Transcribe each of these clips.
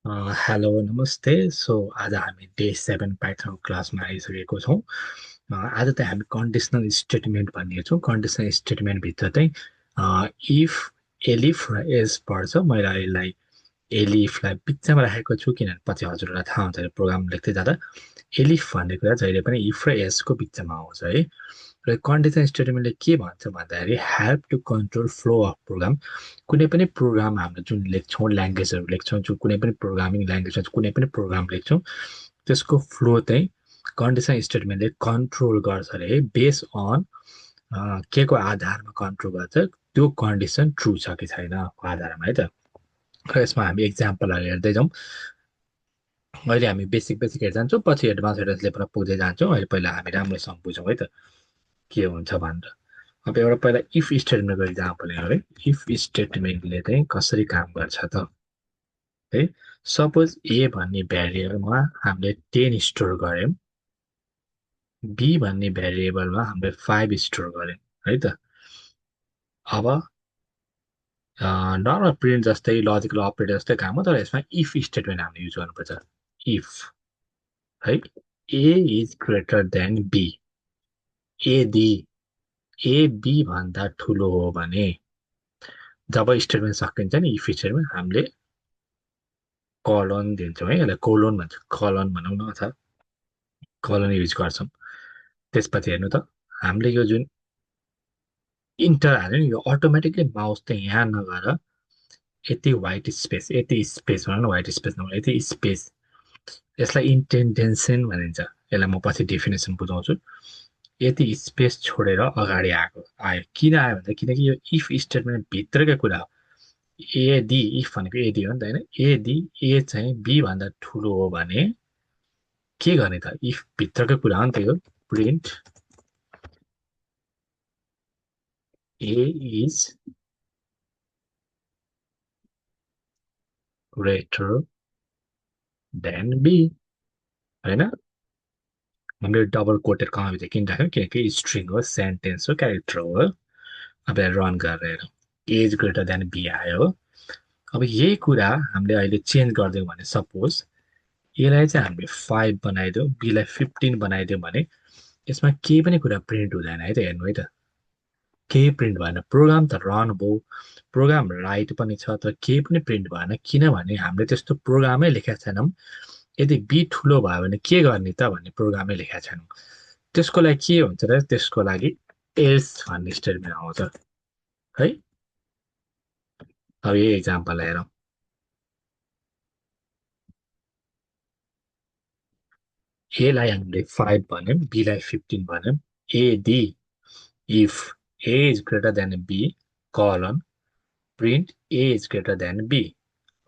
Hello नमस्ते so आज हामी डे 7 पाइथन क्लासमा आइसकेको छौँ आज चाहिँ हामी कन्डिसनल स्टेटमेन्ट भन्ने छौँ कन्डिसनल स्टेटमेन्टभित्र चाहिँ इफ एलिफ र एल्स पर्छ मैले यसलाई एलिफलाई बिचमा राखेको छु किनभने पछि हजुरलाई थाहा हुन्छ प्रोग्राम लेख्दै जाँदा एलिफ भन्ने कुरा जहिले पनि इफ र एल्सको बिचमा आउँछ है र कन्डिसनल स्टेटमेन्टले के भन्छ भन्दाखेरि help to control flow of program कुनै पनि प्रोग्राम हामीले जुन लेख्छौँ ल्याङ्ग्वेजहरू लेख्छौँ जुन कुनै पनि प्रोग्रामिङ ल्याङ्ग्वेजमा कुनै पनि प्रोग्राम लेख्छौँ त्यसको फ्लो चाहिँ कन्डिसनल स्टेटमेन्टले कन्ट्रोल गर्छ अरे है बेस अन के को आधारमा कन्ट्रोल गर्छ त्यो कन्डिसन ट्रु छ कि छैन आधारमा है त र यसमा हामी एक्जाम्पलहरू हेर्दै जाउँ अहिले हामी बेसिक बेसिक हेर्दै जान्छौँ पछि एडभान्स एडभान्स लेभलमा पुग्दै जान्छौँ अहिले पहिला हामी राम्रोसँग बुझौँ है त के हुन्छ भनेर अब एउटा पहिला इफ स्टेटमेन्टको इक्जाम्पल हेरौँ है इफ स्टेटमेन्टले चाहिँ कसरी काम गर्छ त है सपोज ए भन्ने भेरिएबलमा हामीले 10 स्टोर गऱ्यौँ बी भन्ने भेरिएबलमा हामीले 5 स्टोर गऱ्यौँ है त अब नर्मल प्रिन्ट जस्तै लजिकल अपरेटर जस्तै काम हो तर यसमा इफ स्टेटमेन्ट हामीले युज गर्नुपर्छ इफ है ए इज ग्रेटर देन बी यदि ए बी भन्दा ठुलो हो भने जब स्टेटमेन्ट सकिन्छ नि इफ स्टेटमेन्ट हामीले कलन दिन्छौँ है यसलाई कोलोन भन्छ कलन भनौँ न अथवा कलन युज गर्छौँ त्यसपछि हेर्नु त हामीले यो जुन इन्टर हाल्यो नि यो अटोमेटिकली माउस चाहिँ यहाँ नगएर यति व्हाइट स्पेस यति स्पेस भनौँ न व्हाइट स्पेस नभएर यति स्पेस यसलाई इन्टेन्डेन्सन भनिन्छ यसलाई म पछि डेफिनेसन बुझाउँछु यति स्पेस छोडेर अगाडि आयो किन आयो भन्दा किनकि यो इफ स्टेटमेन्ट भित्रकै कुरा हो यदि इफ भनेको यदि हो नि त होइन यदि ए चाहिँ बी भन्दा ठुलो हो भने के गर्ने त इफ भित्रकै कुरा हो नि त यो print A is greater than B होइन हामीले डबल कोटेड कमाभित्र किन राख्यौँ किनकि स्ट्रिङ हो सेन्टेन्स हो क्यारेक्टर हो अब रन गरेर एज ग्रेटर देन बी आयो अब यही कुरा हामीले अहिले चेन्ज गरिदियौँ भने सपोज यसलाई चाहिँ हामीले 5 बनाइदिउँ बीलाई 15 बनाइदिउँ भने यसमा केही पनि कुरा प्रिन्ट हुँदैन है त हेर्नु है त केही प्रिन्ट भएन प्रोग्राम त रन भयो प्रोग्राम राइट पनि छ तर केही पनि प्रिन्ट भएन किनभने हामीले त्यस्तो प्रोग्रामै लेखेका छैनौँ यदि बी ठुलो भयो भने के गर्ने त भन्ने प्रोग्रामै लेखेका छैनौँ त्यसको लागि के हुन्छ र त्यसको लागि एल्स भन्ने स्टेटमेन्ट आउँछ है अब यही इक्जाम्पल हेरौँ एलाई हामीले 5 भन्यौँ बीलाई 15 भन्यौँ यदि if A is greater than B colon print a is greater than b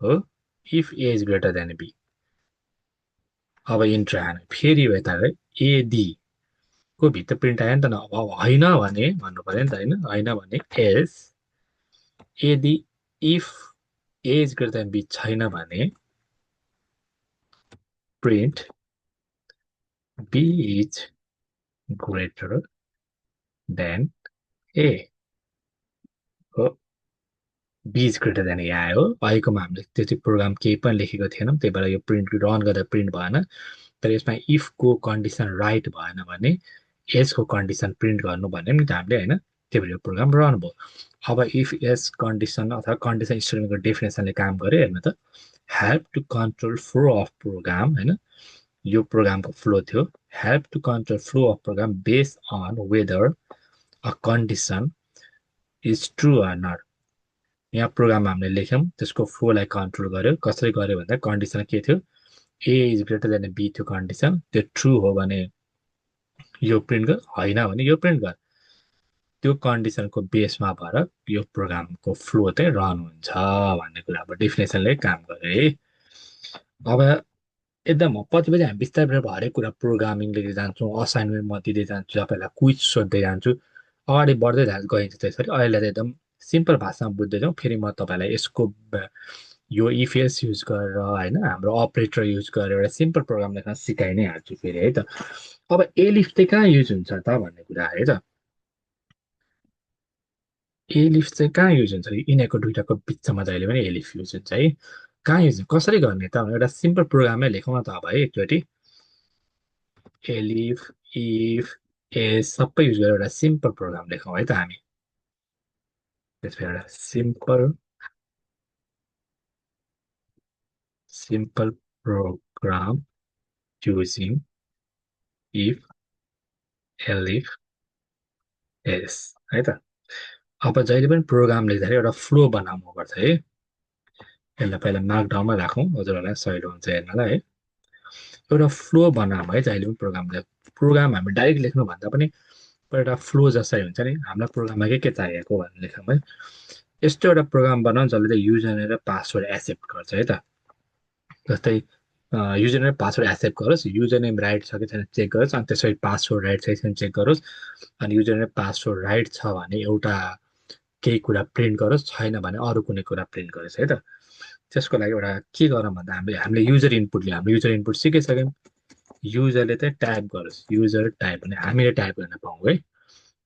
हो if a is greater than b अब इन्टर हाल्नु फेरि यता यदि को भित्र प्रिन्ट आयो नि त अब होइन भने भन्नु पर्यो नि त होइन भने एल्स यदि if A is greater than B छैन भने print B is greater than A हो B is greater than A आयो अहिलेकोमा हामीले त्यो चाहिँ प्रोग्राम केही पनि लेखेको थिएनौँ त्यही भएर यो प्रिन्ट रन गर्दा प्रिन्ट भएन तर यसमा इफको कन्डिसन राइट भएन भने एसको कन्डिसन प्रिन्ट गर्नु भन्यो नि त हामीले होइन त्यही भएर यो प्रोग्राम रन भयो अब इफ एस कन्डिसन अथवा कन्डिसन स्टेटमेन्टको डेफिनेसनले काम गर्यो हेर्नु त help to control flow of program होइन यो प्रोग्रामको फ्लो थियो help to control flow of program based on whether a condition is true or not यहाँ प्रोग्राम हामीले लेख्यौँ त्यसको फ्लोलाई कन्ट्रोल गर्यो कसरी गर्यो भन्दा कन्डिसन के थियो ए इज ग्रेटर देन बी थियो कन्डिसन त्यो ट्रु हो भने यो प्रिन्ट गर होइन भने यो प्रिन्ट गर त्यो कन्डिसनको बेसमा भएर यो प्रोग्रामको फ्लो चाहिँ रन हुन्छ भन्ने कुरा अब डेफिनेसनले काम गर्यो है अब एकदम पछि पछि हामी बिस्तारै बिस्तारै हरेक कुरा प्रोग्रामिङ लिँदै जान्छौँ असाइनमेन्ट म दिँदै जान्छु तपाईँहरूलाई क्विज सोध्दै जान्छु अगाडि बढ्दै गइन्छ त्यसरी अहिले त एकदम सिम्पल भाषामा बुझ्दै जाउँ फेरि म तपाईँलाई यसको यो इफएल्स युज गरेर होइन हाम्रो अपरेटर युज गरेर एउटा सिम्पल प्रोग्राम लेख्न सिकाइ नै हाल्छु फेरि है त अब एलिफ चाहिँ कहाँ युज हुन्छ त भन्ने कुरा है त एलिफ चाहिँ कहाँ युज हुन्छ यिनीहरूको दुइटाको बिचमा जहिले पनि एलिफ युज हुन्छ है कहाँ युज कसरी गर्ने त एउटा सिम्पल प्रोग्रामै लेखौँ न त अब है एकचोटि एलिफ इफ एस सबै युज गरेर एउटा सिम्पल प्रोग्राम लेखौँ है त हामी त्यसपछि एउटा simple program using if elif else है त अब जहिले पनि प्रोग्राम लेख्दाखेरि एउटा फ्लो बनाउनु पर्छ है यसलाई पहिला मार्कडाउनमा राखौँ हजुरहरूलाई सजिलो हुन्छ हेर्नलाई है एउटा फ्लो बनाऊँ है जहिले पनि प्रोग्राम हामी डाइरेक्ट लेख्नुभन्दा पनि एउटा फ्लो जसरी हुन्छ नि हामीलाई प्रोग्राममा के चाहिएको भनेर लेखौँ है यस्तो एउटा प्रोग्राम बनाऊ जसले चाहिँ युजर र पासवर्ड एक्सेप्ट गर्छ है त जस्तै युजर नेम पासवर्ड एक्सेप्ट गरोस् युजर नेम राइट छ कि छैन चेक गरोस् अनि त्यसपछि पासवर्ड राइट छ कि छैन चेक गरोस् अनि युजर नेम पासवर्ड राइट छ भने एउटा केही कुरा प्रिन्ट गरोस् छैन भने अरू कुनै कुरा प्रिन्ट गरोस् है त त्यसको लागि एउटा के गरौँ भन्दा हामीले युजर इनपुट लियौँ हाम्रो युजर इनपुट सिकिसक्यौँ युजरले चाहिँ टाइप गरोस् युजर टाइप भने हामीले टाइप गर्न पाऊँ है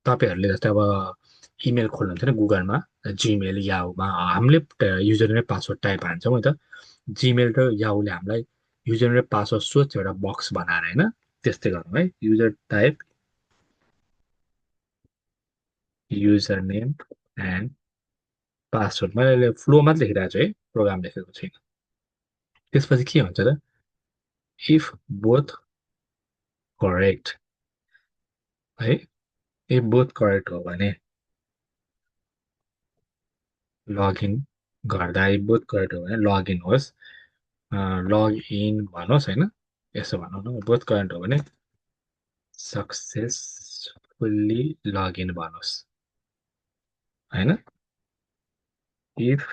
तपाईँहरूले जस्तै अब इमेल खोल्नुहुन्छ नि गुगलमा जिमेल याहुमा हामीले युजर नेम पासवर्ड टाइप हान्छौँ है त जिमेल र याहुले हामीलाई युजर नेम पासवर्ड सोध्छ एउटा बक्स बनाएर होइन त्यस्तै गरौँ है user type user name and password मैले फ्लो मात्र लेखिरहेको छु है प्रोग्राम लेखेको छैन त्यसपछि के हुन्छ त इफ बोथ करेक्ट है इफ बोथ करेक्ट हो भने लगइन गर्दा इफ बोथ करेक्ट हो भने लगइन होस् लगइन भनोस् होइन यसो भनौँ न बोथ करेक्ट हो भने सक्सेसफुल्ली लगइन भनोस् होइन इफ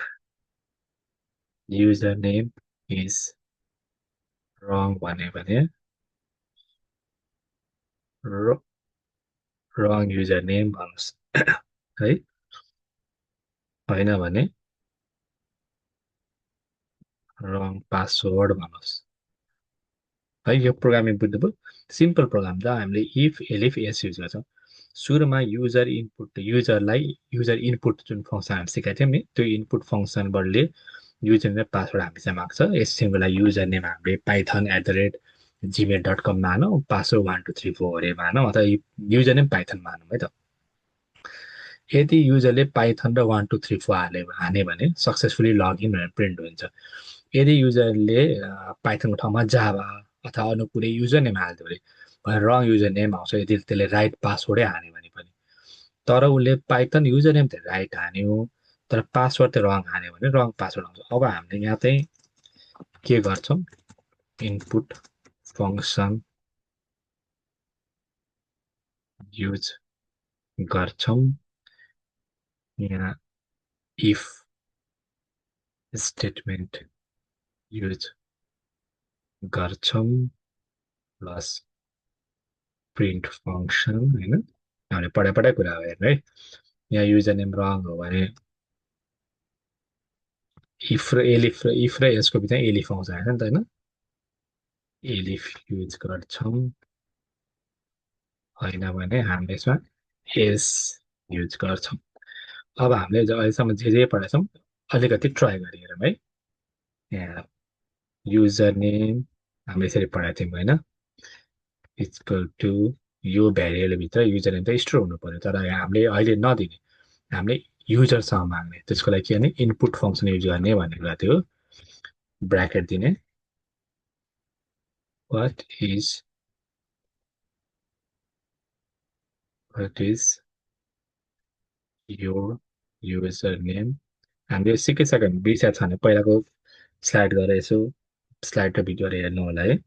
युजर नेम इज रङ भन्यो भने रङ युजर नेम भन्नुहोस् है होइन भने रङ पासवर्ड भन्नुहोस् है यो प्रोग्रामिङ बुझ्नुभयो सिम्पल प्रोग्राम जहाँ हामीले इफ एलिफ एस युज गर्छौँ सुरुमा युजर इनपुट जुन फङ्सन हामी सिकाएको थियौँ नि त्यो इनपुट फङ्सनबाटले युजर नेम पासवर्ड हामीसँग माग्छ यसैलाई युजर नेम हामीले पाइथन @ gmail.com मानौँ पासवर्ड 1234 अरे मानौँ अथवा युजर नेम पाइथन मानौँ है त यदि युजरले पाइथन र 1234 हाने भने सक्सेसफुली लगइन भनेर प्रिन्ट हुन्छ यदि युजरले पाइथनको ठाउँमा जाभा अथवा अरू कुनै युजर नेम हालिदियो भने रङ युजर नेम आउँछ यदि त्यसले राइट पासवर्डै हान्यो भने पनि तर उसले पाइथन युजर नेम त राइट हान्यो तर पासवर्ड त रङ हान्यो भने रङ पासवर्ड आउँछ अब हामीले यहाँ चाहिँ के गर्छौँ इनपुट फङ्सन युज गर्छौँ यहाँ इफ स्टेटमेन्ट युज गर्छौँ प्लस प्रिन्ट फङ्सन होइन हामीले पढाइ कुरा हो हेर्नु है यहाँ युजर नेम रङ हो भने इफ र यसको बिचमा एलिफ आउँछ होइन नि त होइन एलिफ युज गर्छौँ होइन भने हामीले यसमा एस युज गर्छौँ अब हामीले अहिलेसम्म जे पढाएछौँ अलिकति ट्राई गरिहेरौँ है यहाँ युजर नेम हामीले यसरी पढाएको थियौँ होइन इक्वल टु यो भेरिएबलभित्र युजर नेम त स्टोर हुनु पर्यो तर हामीले अहिले नदिने हामीले युजरसँग माग्ने त्यसको लागि के भने इनपुट फङ्सन युज गर्ने भन्ने कुरा थियो ब्राकेट दिने वाट इज यो युजर नेम हामीले सिकिसक्यो भने बिर्सिएको छ भने पहिलाको स्लाइड गरेर यसो स्लाइड र भिडियोहरू हेर्नु होला है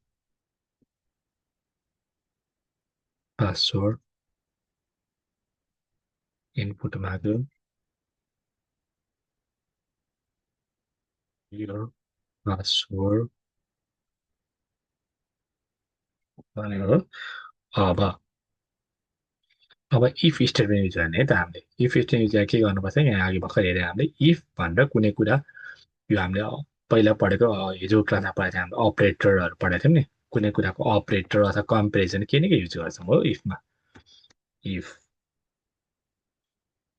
पासवर्ड इनपुट माग्यो यो पासवर्ड भनेको हो अब इफ स्टेटमेन्ट युज गर्ने है त हामीले इफ स्टेटमेन्ट युज गरेर के गर्नुपर्छ यहाँ अघि भर्खर हेरेँ हामीले इफ भनेर कुनै कुरा यो हामीले पहिला पढेको हिजो क्लासमा पढेको थियो हामीले अपरेटरहरू पढेको थियौँ नि कुनै कुराको अपरेटर अथवा कम्पेरिजन के नै के युज गर्छौँ हो इफमा इफ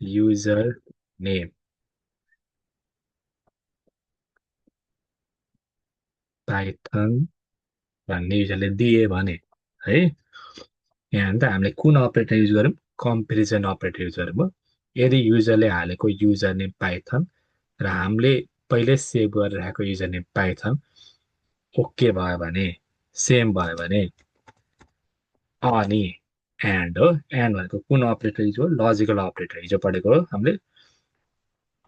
युजर नेम पाइथन भन्ने युजरले दिए भने है, यहाँ त हामीले कुन अपरेटर युज गरौँ, कम्पेरिजन अपरेटर युज गरौँ हो। यदि युजरले हालेको युजर नेम पाइथन र हामीले पहिले सेभ गरेर राखेको युजर नेम पाइथन ओके भयो भने, सेम भयो भने, अनि एन्ड हो, एन्ड भनेको कुन अपरेटर युज हो, लजिकल अपरेटर हिजो पढेको हो हामीले।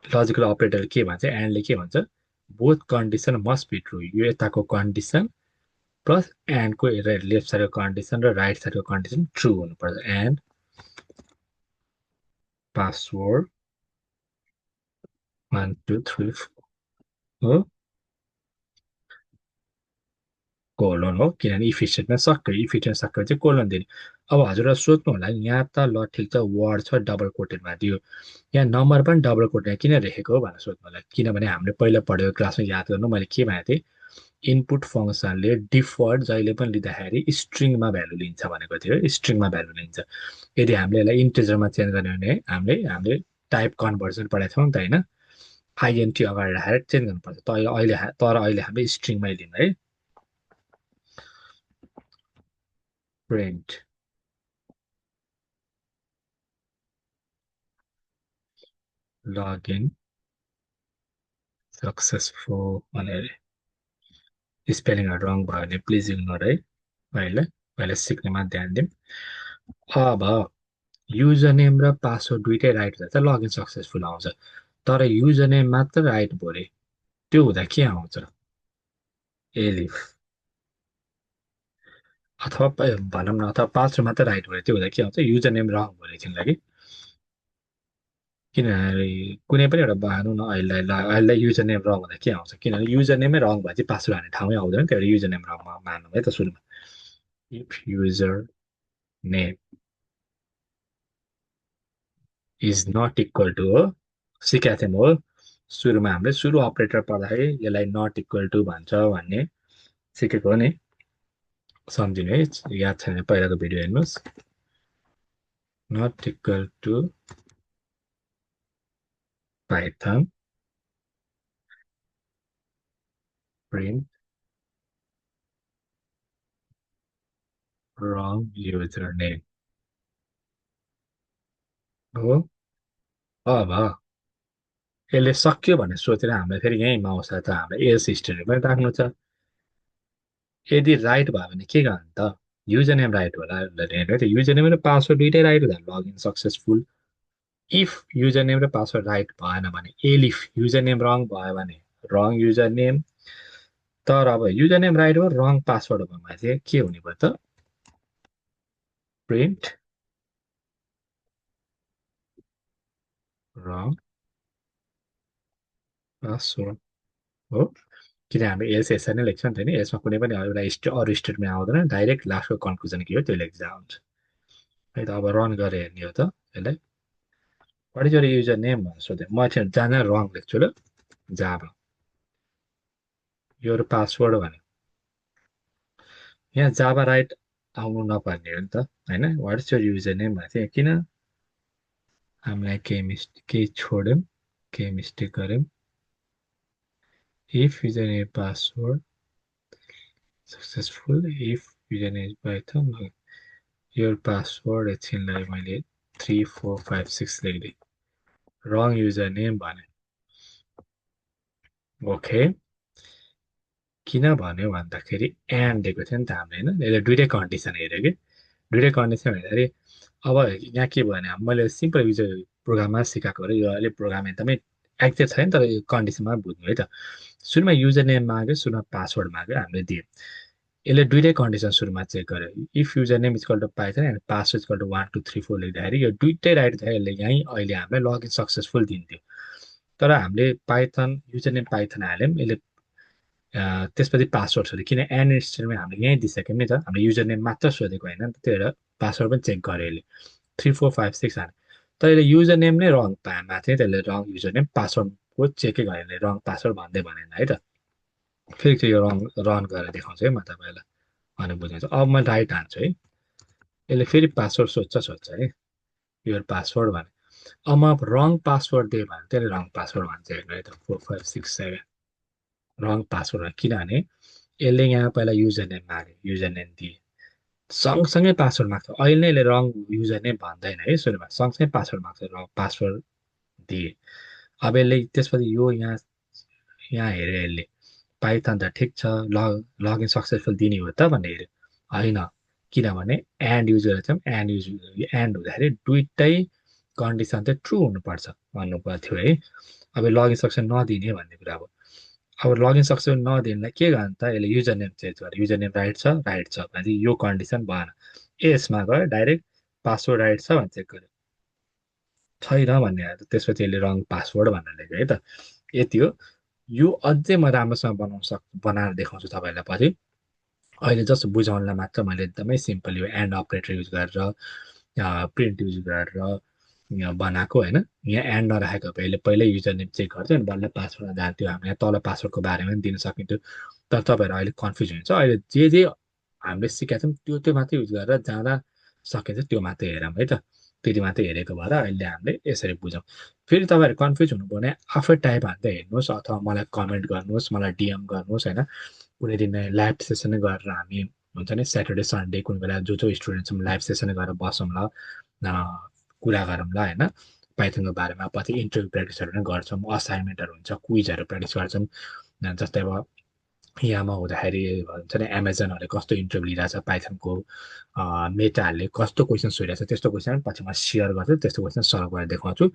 लजिकल अपरेटर के भन्छ, एन्डले के भन्छ, both condition must be true, यो यताको कन्डिसन प्लस एन्डको लेफ्ट साइडको कन्डिसन र राइट साइडको कन्डिसन ट्रु हुनुपर्छ। एन्ड पासवर्ड 1 2 3 हो, कोलन हो, किनभने इफ स्टेटमेन्टमा सक्यो, इफ स्टेटमेन्ट सक्यो चाहिँ कोलन दिने। अब हजुरलाई सोध्नु होला यहाँ त ल ठिक छ वर्ड छ डबल कोटेडमा दियो, यहाँ नम्बर पनि डबल कोटेड किन लेखेको हो भनेर सोध्नु होला। किनभने हामीले पहिला पढेको क्लासमा याद गर्नु, मैले के भनेको थिएँ, इनपुट फङ्सनले डिफल्ट जहिले पनि लिँदाखेरि स्ट्रिङमा भ्यालु लिन्छ भनेको थियो, स्ट्रिङमा भ्यालु लिन्छ। यदि हामीले यसलाई इन्टिजरमा चेन्ज गर्ने भने हामीले टाइप कन्भर्जन पढाएको थियौँ नि त होइन, आइएनटी अगाडि राखेर चेन्ज गर्नुपर्छ। तर अहिले हामीले स्ट्रिङमै लिनु है। प्रिन्ट लगइन सक्सेसफुल भनेर, स्पेलिङहरू रङ भयो भने प्लिज इग्नोर है, अहिले पहिला सिक्नेमा ध्यान दिउँ। अब युजर नेम र पासवर्ड दुइटै राइट हुँदा त लगइन सक्सेसफुल आउँछ, तर युजर नेम मात्र राइट भयो अरे, त्यो हुँदा के आउँछ, एलिफ अथवा भनौँ न, अथवा पासवर्ड मात्र राइट भयो त्यो हुँदा के आउँछ, युजर नेम रङ भयो एकछिनलाई कि। किनभने कुनै पनि एउटा भनौँ न अहिले युजर नेम रङ हुँदा के आउँछ, किनभने युजर नेमै रङ भए चाहिँ पासवर्ड हाल्ने ठाउँमै आउँदैन, त्यही भएर युजर नेम रङमा मानौँ है त सुरुमा। If username is not equal to हो, सिकाएको थियौँ हो सुरुमा, हामीले सुरु अपरेटर पढ्दाखेरि यसलाई नट इक्वल टु भन्छ भन्ने सिकेको हो नि, सम्झिनु है, याद छैन पहिलाको भिडियो हेर्नुहोस्। Not equal to Python print wrong username हो। अब यसले सक्यो भने सोचेर हामीलाई फेरि यहीँ माउस त हामीलाई एल्स स्टेटमेन्ट पनि राख्नु छ। यदि राइट भयो भने के गर्नु त, युजर नेम राइट होला हेर्नु है त, युजर नेम र पासवर्ड दुइटै राइट हुँदा login successful. If user name र पासवर्ड राइट भएन भने, एलिफ युजर नेम रङ भयो भने रङ युजर नेम, तर अब युजर नेम राइट भयो रङ पासवर्ड भयो भने चाहिँ के हुने भयो त, प्रिन्ट रङ पासवर्ड हो। किन हामी एल्स यसरी नै लेख्छ नि त नि, यसमा कुनै पनि एउटा अरू स्टेटमेन्ट आउँदैन, डाइरेक्ट लास्टको कन्क्लुजन के हो त्यो लेख्दा हुन्छ है त। अब रन गरेर हेर्ने हो त यसलाई, बढीचोटि युजर नेम भनेर सोधेँ म चाहिँ जान रङ लेख्छु ल, जाभा यो पासवर्ड भने यहाँ जाभा राइट आउनु नपर्ने हो नि त होइन, वाट्स योर युजर नेम भनेको थियो किन, हामीलाई केही छोड्यौँ, केही मिस्टेक गऱ्यौँ। If user name password successful, if user name Python यो पासवर्ड, एकछिनलाई मैले 3 4 5 6 लेखिदिएँ, रङ युजर नेम भने ओके। किन भन्यो भन्दाखेरि एन्ड दिएको थियो नि त हामीले होइन, यसले दुइटै कन्डिसन हेऱ्यो कि, दुइटै कन्डिसन हेर्दाखेरि अब यहाँ के भयो भने मैले सिम्पल युजर प्रोग्राममा सिकाएको र यो अहिले प्रोग्राम एकदमै एक्जेक्ट छैन, तर यो कन्डिसनमा बुझ्नु है त। सुरुमा युजर नेम माग्यो, सुरुमा पासवर्ड माग्यो, हामीले दियो, यसले दुइटै कन्डिसन सुरुमा चेक गर्यो, if username equal to Python and password equal to 1 2 3 4 लेख्दाखेरि यो दुइटै राइट थियो, यसले यहीँ अहिले हामीलाई लगइन सक्सेसफुल दिन्थ्यो। तर हामीले पाइथन युजर नेम पाइथन हाल्यौँ, यसले त्यसपछि पासवर्ड सोध्यो, किन एन्ड स्टेटमेन्ट हामीले यहीँ दिइसक्यौँ नि त, हामीले युजर नेम मात्र सोधेको होइन नि त, त्यही भएर पासवर्ड पनि चेक गर्यो यसले, 3 4 5 6 हाल्यो। तर यसले युजर नेम नै रङ पाएको थियो, त्यसले रङ युजर नेम पासवर्डको चेकै गरेर यसले रङ पासवर्ड भन्दै भनेन है त। फेरि त्यो यो रन गरेर देखाउँछु है म तपाईँलाई, अनि बुझाउँछु। अब म राइट हान्छु है, यसले फेरि पासवर्ड सोध्छ है, यो पासवर्ड भने, अब म रङ पासवर्ड दिएँ भने त्यसले रङ पासवर्ड भन्छ हेर्नु है त, 4 5 6 7 रङ पासवर्ड, किनभने यसले यहाँ पहिला युजर नेम माग्यो, युजर नेम दिए, सँगसँगै पासवर्ड माग्छ। अहिले नै यसले रङ युजर नेम भन्दैन है, सुरुमा सँगसँगै पासवर्ड माग्छ, रङ पासवर्ड दिए। अब यसले त्यसपछि यो यहाँ यहाँ हेऱ्यो यसले, पाइथन त ठिक छ, लगइन सक्सेसफुल दिने हो त भन्ने हेऱ्यो, होइन, किनभने एन्ड युज गरेको थियौँ, एन्ड हुँदाखेरि दुइटै कन्डिसन चाहिँ ट्रु हुनुपर्छ भन्नु पर्थ्यो है। अब लगइन सक्सेस नदिने भन्ने कुरा अब लगइन सक्सेस नदिनेलाई के गर्नु त, यसले युजर नेम चेन्ज गर्यो, युजर नेम राइट छ भनेपछि यो कन्डिसन भएन। यसमा गयो डाइरेक्ट पासवर्ड राइट छ भने चेक गर्यो, छैन भन्ने आयो, त्यसपछि यसले रङ पासवर्ड भनेर लेख्यो है त। यति हो। यो अझै म राम्रोसँग बनाएर देखाउँछु तपाईँहरूलाई पछि। अहिले जस्ट बुझाउनलाई मात्र मैले एकदमै सिम्पल यो एन्ड अपरेटर युज गरेर, प्रिन्ट युज गरेर यहाँ बनाएको होइन। यहाँ एन्ड नराखेको भए पहिल्यै युजर नेम चेक गर्थ्यो अनि बल्ल पासवर्डमा जान्थ्यो, हामीले तल पासवर्डको बारेमा पनि दिन सकिन्थ्यो। तर तपाईँहरू अहिले कन्फ्युज हुन्छ, अहिले जे हामीले सिकाएको छौँ त्यो मात्रै युज गरेर जाँदा सकिन्छ, त्यो मात्रै हेरौँ है त। त्यति मात्रै हेरेको भएर अहिले हामीले यसरी बुझौँ। फेरि तपाईँहरू कन्फ्युज हुनुभयो भने आफै टाइप हान्दै हेर्नुहोस् अथवा मलाई कमेन्ट गर्नुहोस्, मलाई डिएम गर्नुहोस् होइन। कुनै दिन लाइभ सेसनै गरेर हामी हुन्छ नि स्याटरडे सन्डे कुनै बेला जो स्टुडेन्ट छौँ लाइभ सेसनै गरेर बसौँला, कुरा गरौँला होइन। पाइथनको बारेमा पछि इन्टरभ्यू प्र्याक्टिसहरू पनि गर्छौँ, असाइनमेन्टहरू हुन्छ, क्विजहरू प्र्याक्टिस गर्छौँ। जस्तै अब यहाँमा हुँदाखेरि हुन्छ नि एमाजोनहरूले कस्तो इन्टरभ्यू लिइरहेछ पाइथनको, मेटाहरूले कस्तो क्वेसन सोधिरहेछ त्यस्तो क्वेसन पछि म सेयर गर्छु, त्यस्तो क्वेसन सल्भ गरेर देखाउँछु।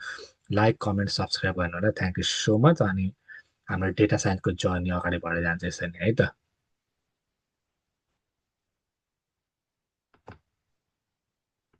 लाइक कमेन्ट सब्सक्राइब गर्नु होला, थ्याङ्क यू सो मच। अनि हाम्रो डेटा साइन्सको जर्नी अगाडि बढेर जान्छ यसरी नै है त।